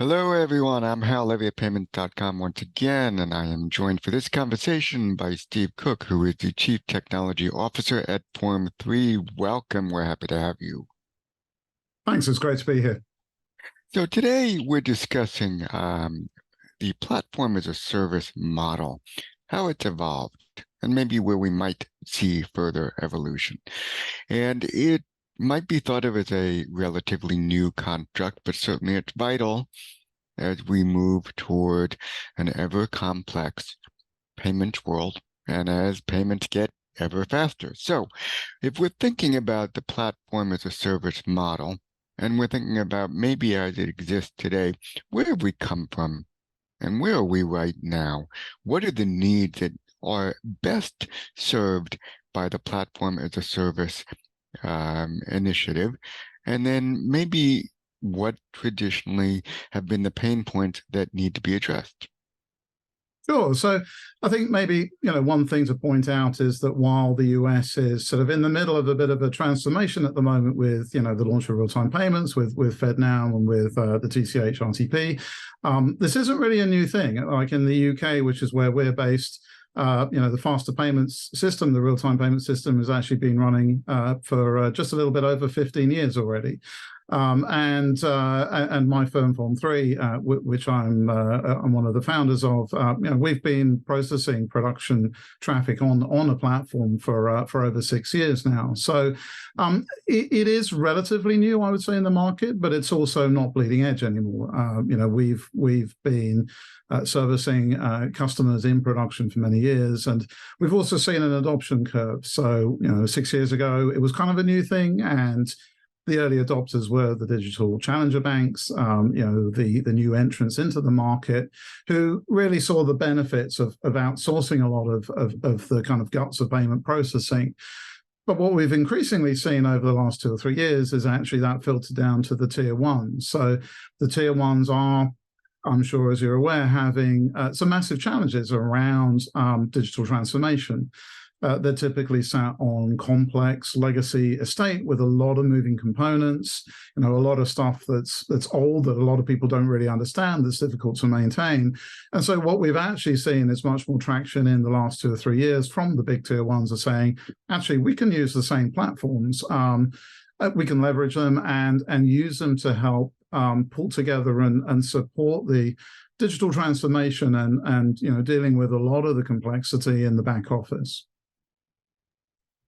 Hello, everyone. I'm Hal Levy at Payment.com once again, and I am joined for this conversation by Steve Cook, who is the Chief Technology Officer at Form3. Welcome. We're happy to have you. Thanks. It's great to be here. So today we're discussing the platform as a service model, how it's evolved, and maybe where we might see further evolution. And it might be thought of as a relatively new construct, but certainly it's vital as we move toward an ever complex payments world and as payments get ever faster. So if we're thinking about the platform as a service model, and we're thinking about maybe as it exists today, where have we come from and where are we right now? What are the needs that are best served by the platform as a service initiative? And then maybe what traditionally have been the pain points that need to be addressed? Sure. So I think maybe, one thing to point out is that while the US is sort of in the middle of a bit of a transformation at the moment with, the launch of real-time payments with FedNow and with the TCH RTP, this isn't really a new thing. Like in the UK, which is where we're based, the faster payments system, the real-time payment system has actually been running for just a little bit over 15 years already. And my firm Form3, which I'm one of the founders of, we've been processing production traffic on a platform for over 6 years now. So it is relatively new, I would say, in the market, but it's also not bleeding edge anymore. We've been servicing customers in production for many years, and we've also seen an adoption curve. So 6 years ago, it was kind of a new thing, and the early adopters were the digital challenger banks, the new entrants into the market, who really saw the benefits of outsourcing a lot of the kind of guts of payment processing. But what we've increasingly seen over the last 2 or 3 years is actually that filtered down to the tier ones. So the tier ones are, I'm sure, as you're aware, having some massive challenges around digital transformation. They're typically sat on complex legacy estate with a lot of moving components, a lot of stuff that's old that a lot of people don't really understand, that's difficult to maintain. And so what we've actually seen is much more traction in the last 2 or 3 years from the big tier ones are saying, actually, we can use the same platforms. We can leverage them and use them to help pull together and support the digital transformation and dealing with a lot of the complexity in the back office.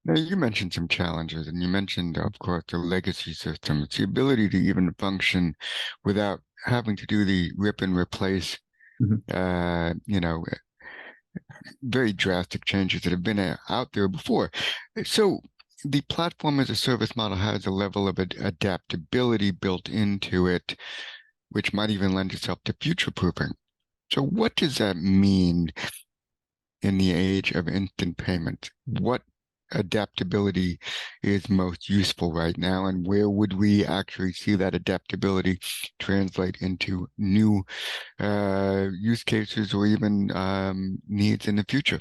Now, you mentioned some challenges, and you mentioned, of course, the legacy systems, the ability to even function without having to do the rip and replace, very drastic changes that have been out there before. So the platform as a service model has a level of adaptability built into it, which might even lend itself to future-proofing. So what does that mean in the age of instant payment? What adaptability is most useful right now, and where would we actually see that adaptability translate into new use cases or even needs in the future?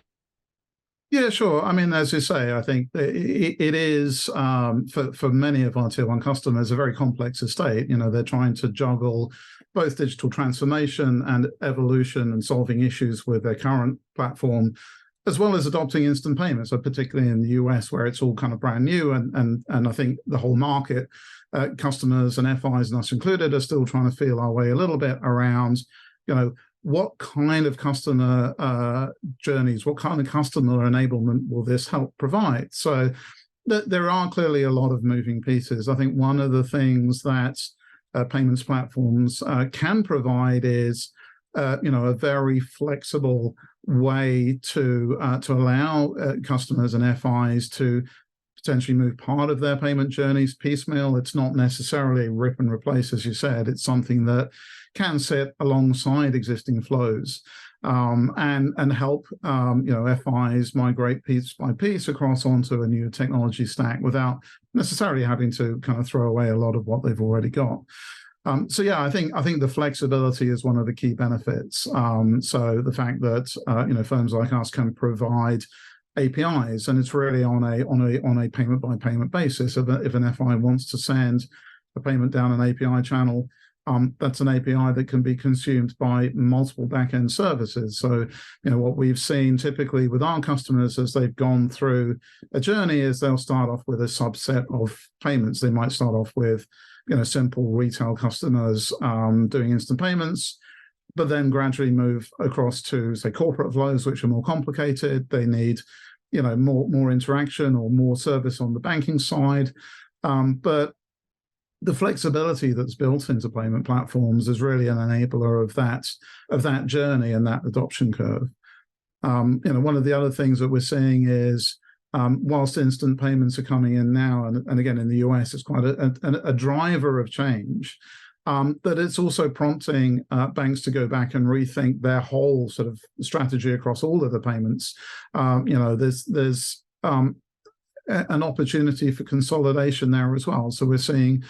Yeah, sure. I mean, as you say, I think it is for many of our tier one customers a very complex estate. They're trying to juggle both digital transformation and evolution and solving issues with their current platform, as well as adopting instant payments, so particularly in the US, where it's all kind of brand new. And I think the whole market, customers and FIs and us included, are still trying to feel our way a little bit around, what kind of customer journeys, what kind of customer enablement will this help provide? So there are clearly a lot of moving pieces. I think one of the things that payments platforms can provide is a very flexible way to allow customers and FIs to potentially move part of their payment journeys piecemeal. It's not necessarily rip and replace, as you said. It's something that can sit alongside existing flows and help FIs migrate piece by piece across onto a new technology stack without necessarily having to kind of throw away a lot of what they've already got. So yeah, I think the flexibility is one of the key benefits. So the fact that firms like us can provide APIs, and it's really on a payment by payment basis. If an FI wants to send a payment down an API channel, that's an API that can be consumed by multiple backend services. So, what we've seen typically with our customers as they've gone through a journey is they'll start off with a subset of payments. They might start off with, simple retail customers doing instant payments, but then gradually move across to, say, corporate flows, which are more complicated. They need, more interaction or more service on the banking side. But the flexibility that's built into payment platforms is really an enabler of that journey and that adoption curve. One of the other things that we're seeing is whilst instant payments are coming in now, and again in the US, it's quite a driver of change. That it's also prompting banks to go back and rethink their whole sort of strategy across all of the payments. There's an opportunity for consolidation there as well. So we're seeing,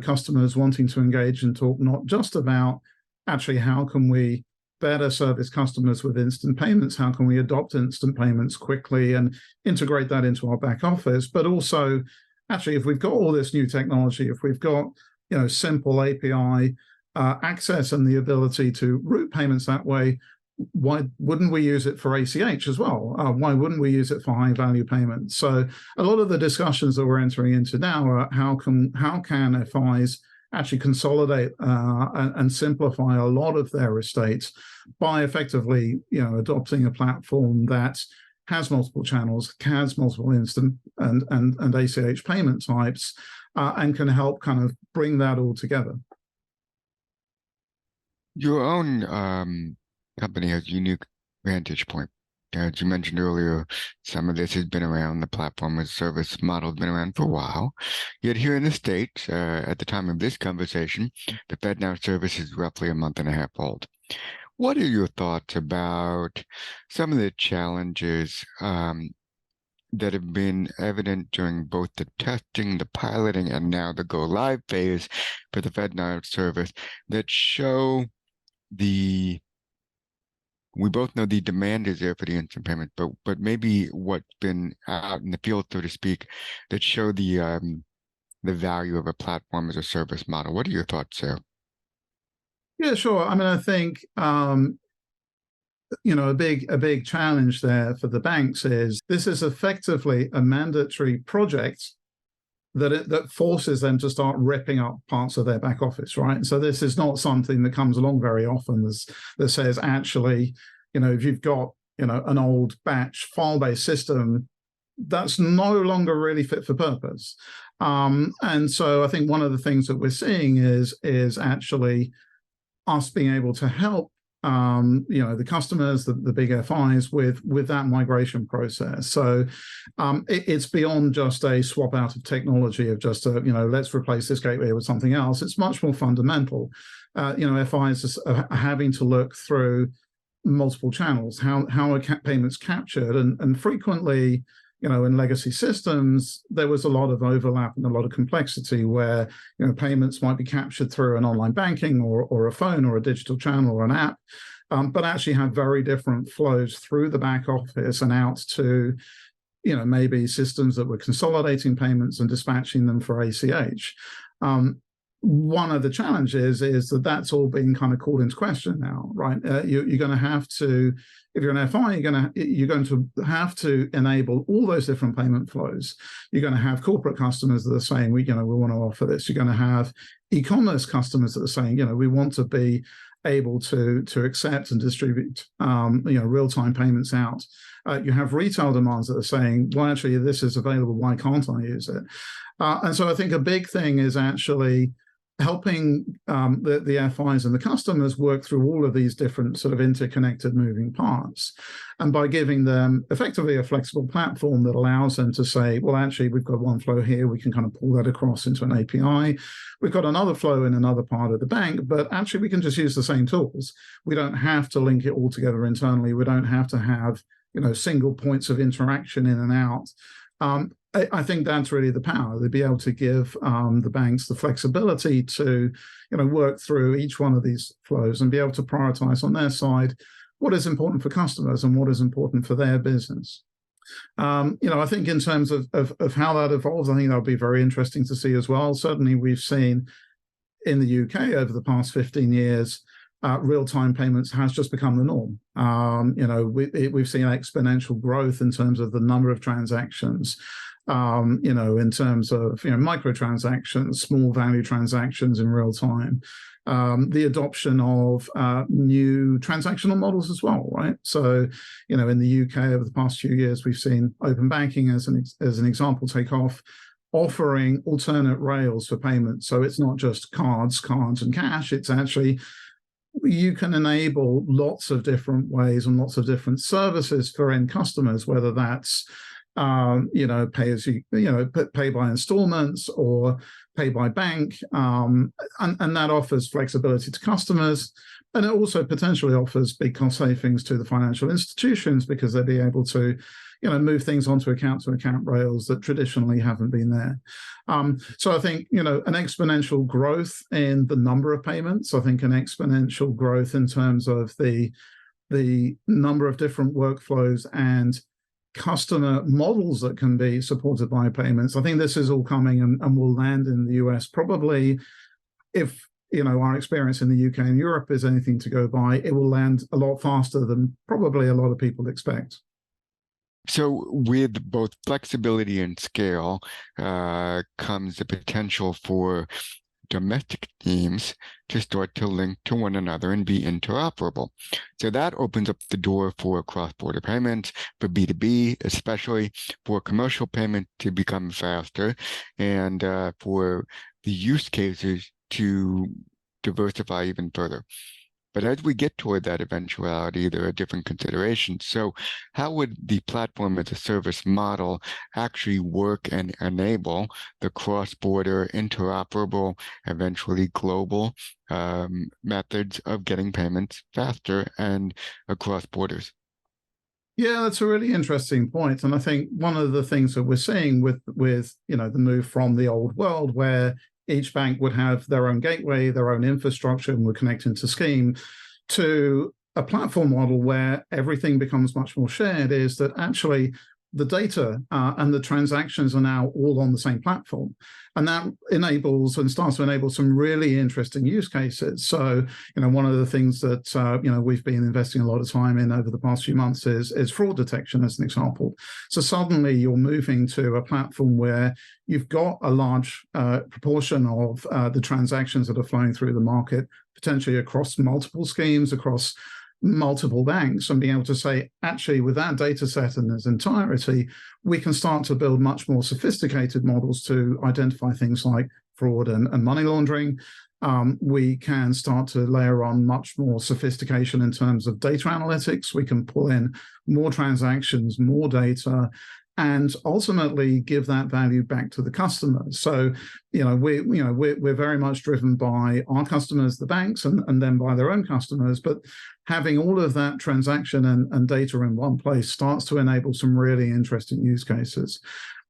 customers wanting to engage and talk not just about actually how can we better service customers with instant payments, how can we adopt instant payments quickly and integrate that into our back office, but also actually if we've got all this new technology, if we've got simple API access and the ability to route payments that way, why wouldn't we use it for ACH as well? Why wouldn't we use it for high value payments? So a lot of the discussions that we're entering into now are how can FIs actually consolidate and simplify a lot of their estates by effectively, adopting a platform that has multiple channels, has multiple instant and ACH payment types, and can help kind of bring that all together. Your own company has a unique vantage point. As you mentioned earlier, some of this has been around, the platform as a service model has been around for a while. Yet here in the States, at the time of this conversation, the FedNow service is roughly a month and a half old. What are your thoughts about some of the challenges that have been evident during both the testing, the piloting, and now the go live phase for the FedNow service that show we both know the demand is there for the instant payment, but maybe what's been out in the field, so to speak, that show the value of a platform as a service model. What are your thoughts there? Yeah, sure. I mean, I think a big challenge there for the banks is this is effectively a mandatory project that forces them to start ripping up parts of their back office, right? So this is not something that comes along very often that says, actually, if you've got, an old batch file-based system, that's no longer really fit for purpose. And so I think one of the things that we're seeing is actually us being able to help the customers, the big FIs with that migration process. So it's beyond just a swap out of technology of just let's replace this gateway with something else. It's much more fundamental. FIs are having to look through multiple channels. How are payments captured? And frequently, in legacy systems, there was a lot of overlap and a lot of complexity where, payments might be captured through an online banking or a phone or a digital channel or an app, but actually have very different flows through the back office and out to, maybe systems that were consolidating payments and dispatching them for ACH. One of the challenges is that that's all being kind of called into question now, right? You're going to have to, if you're an FI, you're going to have to enable all those different payment flows. You're going to have corporate customers that are saying, we want to offer this. You're going to have e-commerce customers that are saying, we want to be able to accept and distribute, real-time payments out. You have retail demands that are saying, well, actually, this is available. Why can't I use it? And so I think a big thing is actually helping the FIs and the customers work through all of these different sort of interconnected moving parts. And by giving them effectively a flexible platform that allows them to say, well, actually, we've got one flow here. We can kind of pull that across into an API. We've got another flow in another part of the bank, but actually we can just use the same tools. We don't have to link it all together internally. We don't have to have, single points of interaction in and out. I think that's really the power, to be able to give the banks the flexibility to, work through each one of these flows and be able to prioritize on their side what is important for customers and what is important for their business. I think in terms of how that evolves, I think that'll be very interesting to see as well. Certainly, we've seen in the UK over the past 15 years, real-time payments has just become the norm. We've seen exponential growth in terms of the number of transactions, in terms of microtransactions, small value transactions in real time. The adoption of new transactional models as well, right? So, in the UK over the past few years, we've seen open banking as an example take off, offering alternate rails for payments. So it's not just cards and cash. It's actually you can enable lots of different ways and lots of different services for end customers, whether that's pay as pay by installments or pay by bank, and that offers flexibility to customers, and it also potentially offers big cost savings to the financial institutions because they'll be able to move things onto account-to-account rails that traditionally haven't been there. So I think, an exponential growth in the number of payments, I think an exponential growth in terms of the number of different workflows and customer models that can be supported by payments. I think this is all coming and will land in the US probably, if our experience in the UK and Europe is anything to go by, it will land a lot faster than probably a lot of people expect. So with both flexibility and scale comes the potential for domestic teams to start to link to one another and be interoperable. So that opens up the door for cross-border payments, for B2B, especially for commercial payment to become faster, and for the use cases to diversify even further. But as we get toward that eventuality, there are different considerations. So how would the platform as a service model actually work and enable the cross-border, interoperable, eventually global methods of getting payments faster and across borders? Yeah, that's a really interesting point. And I think one of the things that we're seeing with the move from the old world where each bank would have their own gateway, their own infrastructure, and we're connecting to Scheme, to a platform model where everything becomes much more shared, is that actually the data and the transactions are now all on the same platform. And that enables and starts to enable some really interesting use cases. So, one of the things that, we've been investing a lot of time in over the past few months is fraud detection, as an example. So suddenly you're moving to a platform where you've got a large proportion of the transactions that are flowing through the market, potentially across multiple schemes, across multiple banks, and being able to say, actually, with that data set in its entirety, we can start to build much more sophisticated models to identify things like fraud and money laundering. We can start to layer on much more sophistication in terms of data analytics. We can pull in more transactions, more data, and ultimately give that value back to the customer. So, we're very much driven by our customers, the banks, and then by their own customers. But having all of that transaction and data in one place starts to enable some really interesting use cases.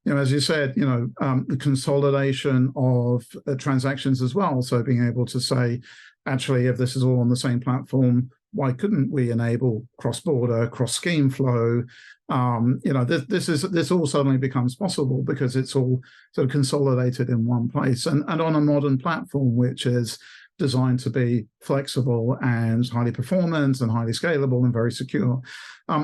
As you said, the consolidation of transactions as well. So being able to say, actually, if this is all on the same platform, why couldn't we enable cross-border, cross-scheme flow? This all suddenly becomes possible because it's all sort of consolidated in one place and on a modern platform, which is designed to be flexible and highly performant and highly scalable and very secure.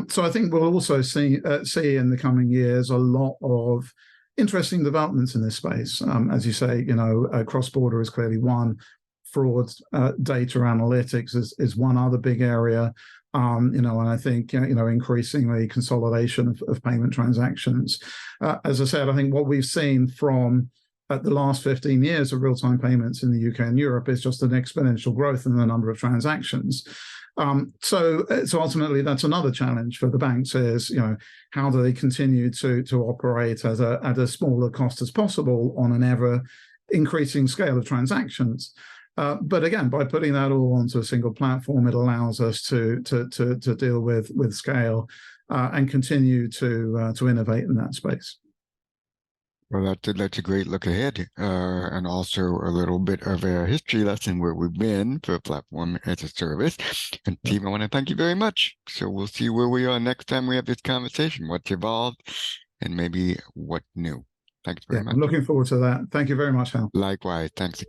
So I think we'll also see in the coming years a lot of interesting developments in this space. As you say, cross-border is clearly one. Fraud, data analytics is one other big area. And I think, increasingly consolidation of payment transactions. As I said, I think what we've seen from the last 15 years of real-time payments in the UK and Europe is just an exponential growth in the number of transactions. So ultimately, that's another challenge for the banks is, how do they continue to operate at a smaller cost as possible on an ever increasing scale of transactions? But again, by putting that all onto a single platform, it allows us to deal with scale and continue to innovate in that space. Well, that's a great look ahead, and also a little bit of a history lesson where we've been for platform as a service. And Steve, I want to thank you very much. So we'll see where we are next time we have this conversation, what's evolved, and maybe what new. Thanks very much. I'm looking forward to that. Thank you very much, Hal. Likewise. Thanks.